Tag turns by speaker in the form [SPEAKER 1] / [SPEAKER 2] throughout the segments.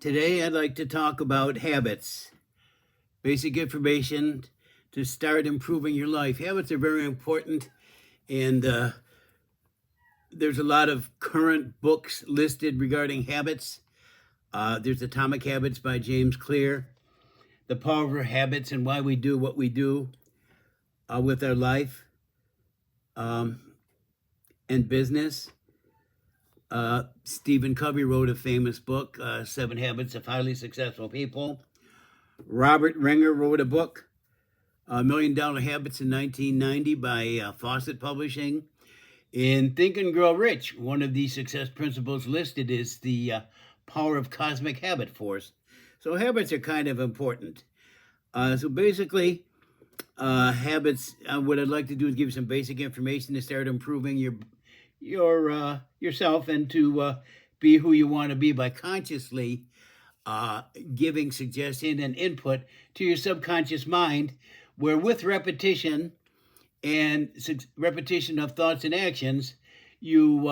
[SPEAKER 1] Today, I'd like to talk about habits, basic information to start improving your life. Habits are very important, and there's a lot of current books listed regarding habits. There's Atomic Habits by James Clear, The Power of Habits and Why We Do What We Do with Our Life and Business. Stephen Covey wrote a famous book, 7 Habits of Highly Successful People. Robert Ringer wrote a book, $1 Million Habits in 1990 by Fawcett Publishing. In Think and Grow Rich, one of the success principles listed is the power of cosmic habit force. So habits are kind of important. So basically, habits, what I'd like to do is give you some basic information to start improving yourself and to be who you want to be by consciously giving suggestion and input to your subconscious mind, where with repetition and repetition of thoughts and actions, you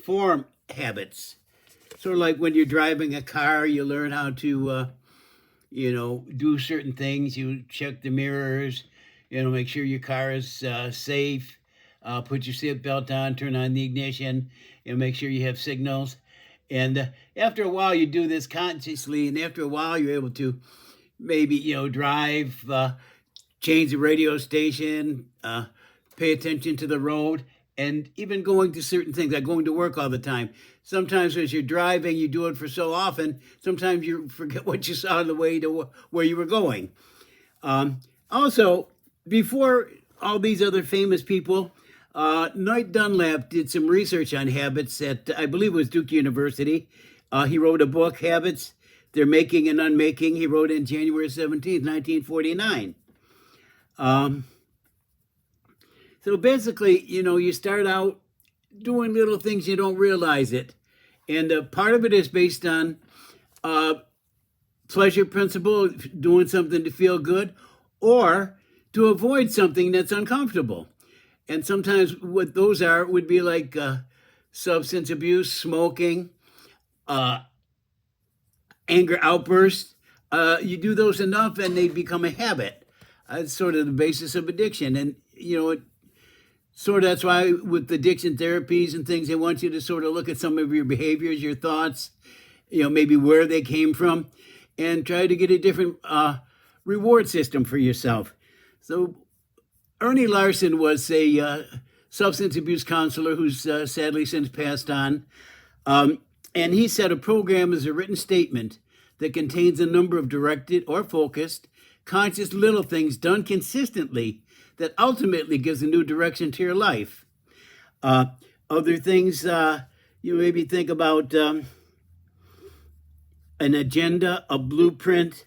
[SPEAKER 1] form habits. Sort of like when you're driving a car, you learn how to, do certain things. You check the mirrors, make sure your car is safe. Put your seatbelt on, turn on the ignition, and make sure you have signals. And after a while, you do this consciously, and after a while, you're able to maybe, drive, change the radio station, pay attention to the road, and even going to certain things, like going to work all the time. Sometimes as you're driving, you do it for so often, sometimes you forget what you saw on the way to where you were going. Also, before all these other famous people, Knight Dunlap did some research on habits at, I believe it was Duke University. He wrote a book, Habits, Their Making and Unmaking. He wrote it in January 17th, 1949. So basically, you start out doing little things, you don't realize it. And part of it is based on pleasure principle, doing something to feel good, or to avoid something that's uncomfortable. And sometimes what those are would be like substance abuse, smoking, anger outbursts. You do those enough and they become a habit. It's sort of the basis of addiction. And, that's why with addiction therapies and things, they want you to sort of look at some of your behaviors, your thoughts, maybe where they came from, and try to get a different reward system for yourself. So Ernie Larson was a substance abuse counselor who's sadly since passed on. And he said a program is a written statement that contains a number of directed or focused, conscious little things done consistently that ultimately gives a new direction to your life. Other things you maybe think about an agenda, a blueprint,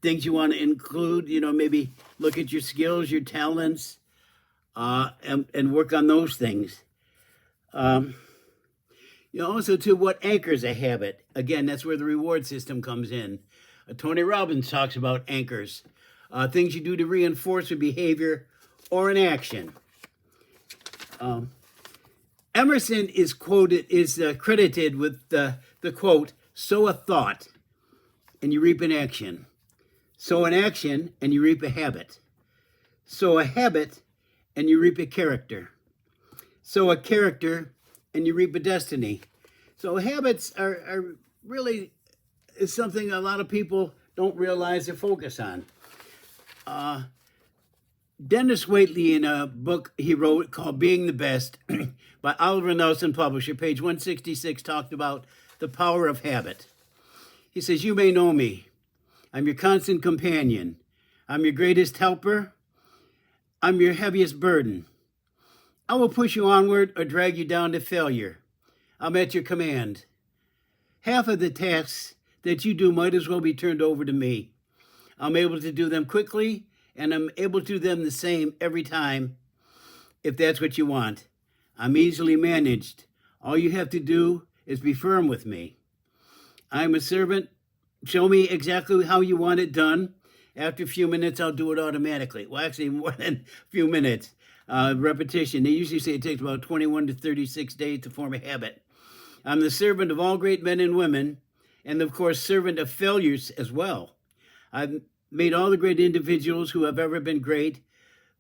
[SPEAKER 1] things you want to include, maybe look at your skills, your talents, and work on those things. Also, too, what anchors a habit. Again, that's where the reward system comes in. Tony Robbins talks about anchors, things you do to reinforce a behavior or an action. Emerson is credited with the quote, "Sow a thought, and you reap an action. Sow an action, and you reap a habit. Sow a habit, and you reap a character. Sow a character, and you reap a destiny." So habits are really is something a lot of people don't realize or focus on. Dennis Waitley, in a book he wrote called Being the Best by Oliver Nelson, publisher, page 166, talked about the power of habit. He says, "You may know me. I'm your constant companion. I'm your greatest helper. I'm your heaviest burden. I will push you onward or drag you down to failure. I'm at your command. Half of the tasks that you do might as well be turned over to me. I'm able to do them quickly, and I'm able to do them the same every time, if that's what you want. I'm easily managed. All you have to do is be firm with me. I'm a servant. Show me exactly how you want it done. After a few minutes, I'll do it automatically." Well, actually, more than a few minutes. Repetition. They usually say it takes about 21 to 36 days to form a habit. "I'm the servant of all great men and women. and of course, servant of failures as well. I've made all the great individuals who have ever been great,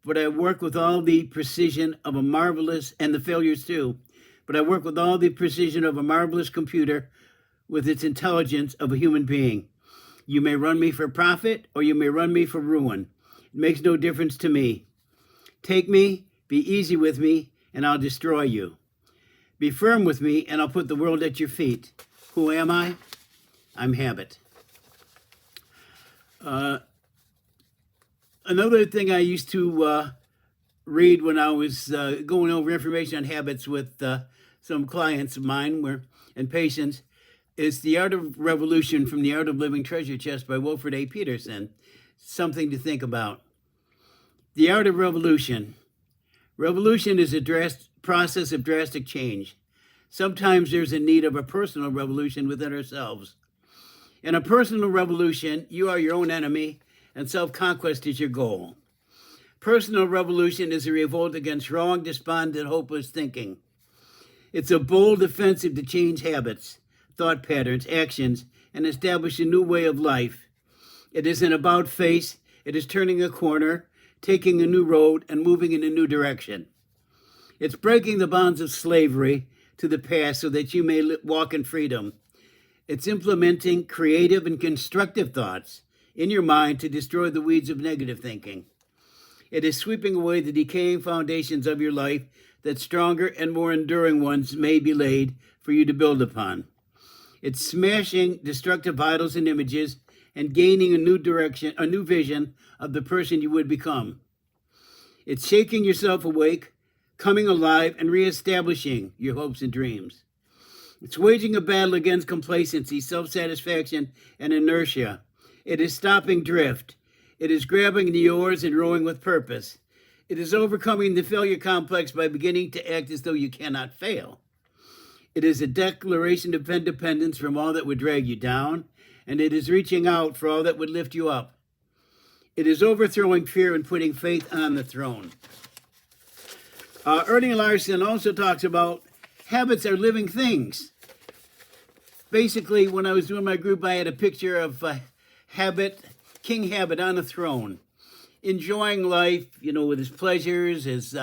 [SPEAKER 1] but I work with all the precision of a marvelous, and the failures too, but I work with all the precision of a marvelous computer with its intelligence of a human being. You may run me for profit or you may run me for ruin. It makes no difference to me. Take me, be easy with me, and I'll destroy you. Be firm with me, and I'll put the world at your feet. Who am I? I'm habit. Another thing I used to read when I was going over information on habits with some clients of mine and patients is The Art of Revolution from the Art of Living Treasure Chest by Wilfred A. Peterson. Something to think about. The Art of Revolution. Revolution is a process of drastic change. Sometimes there's a need of a personal revolution within ourselves. In a personal revolution, you are your own enemy, and self-conquest is your goal. Personal revolution is a revolt against wrong, despondent, hopeless thinking. It's a bold offensive to change habits, thought patterns, actions, and establish a new way of life. It is an about-face. It is turning a corner, taking a new road, and moving in a new direction. It's breaking the bonds of slavery to the past so that you may walk in freedom. It's implementing creative and constructive thoughts in your mind to destroy the weeds of negative thinking. It is sweeping away the decaying foundations of your life that stronger and more enduring ones may be laid for you to build upon. It's smashing destructive idols and images and gaining a new direction, a new vision of the person you would become. It's shaking yourself awake, coming alive, and reestablishing your hopes and dreams. It's waging a battle against complacency, self-satisfaction, and inertia. It is stopping drift. It is grabbing the oars and rowing with purpose. It is overcoming the failure complex by beginning to act as though you cannot fail. It is a declaration of independence from all that would drag you down, and it is reaching out for all that would lift you up. It is overthrowing fear and putting faith on the throne. Ernie Larson also talks about habits are living things. Basically, when I was doing my group, I had a picture of King Habit on a throne, enjoying life, with his pleasures, his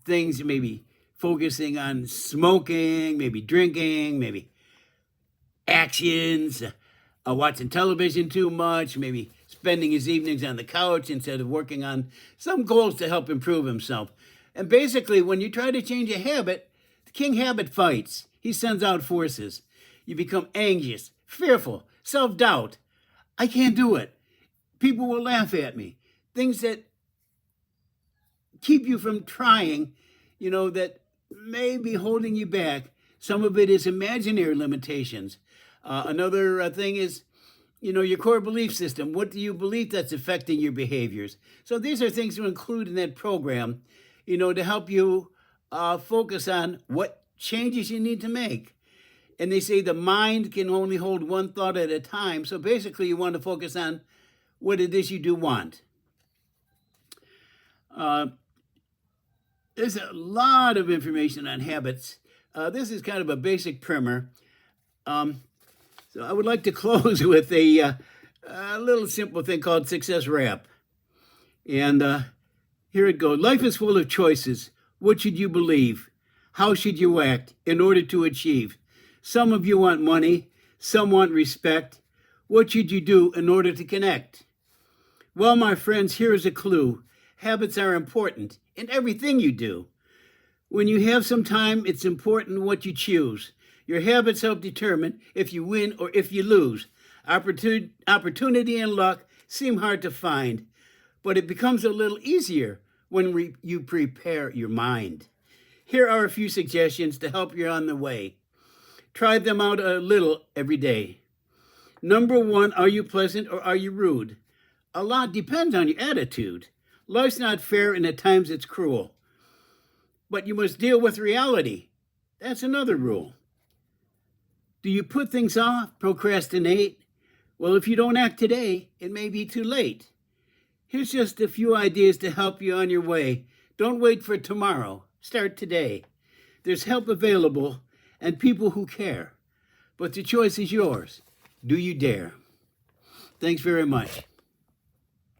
[SPEAKER 1] things, maybe focusing on smoking, maybe drinking, maybe actions, watching television too much, maybe spending his evenings on the couch instead of working on some goals to help improve himself. And basically, when you try to change a habit, the King Habit fights. He sends out forces. You become anxious, fearful, self-doubt. I can't do it. People will laugh at me. Things that keep you from trying, that may be holding you back. Some of it is imaginary limitations. Another thing is, your core belief system. What do you believe that's affecting your behaviors? So these are things to include in that program, to help you focus on what changes you need to make. And they say the mind can only hold one thought at a time. So basically, you want to focus on what it is you do want. There's a lot of information on habits. This is kind of a basic primer. So I would like to close with a little simple thing called Success Wrap. And here it goes. Life is full of choices. What should you believe? How should you act in order to achieve? Some of you want money. Some want respect. What should you do in order to connect? Well, my friends, here is a clue. Habits are important in everything you do. When you have some time, it's important what you choose. Your habits help determine if you win or if you lose. Opportunity and luck seem hard to find, but it becomes a little easier when you prepare your mind. Here are a few suggestions to help you on the way. Try them out a little every day. Number 1, are you pleasant or are you rude? A lot depends on your attitude. Life's not fair and at times it's cruel. But you must deal with reality. That's another rule. Do you put things off, procrastinate? Well, if you don't act today, it may be too late. Here's just a few ideas to help you on your way. Don't wait for tomorrow. Start today. There's help available and people who care. but the choice is yours. Do you dare? Thanks very much.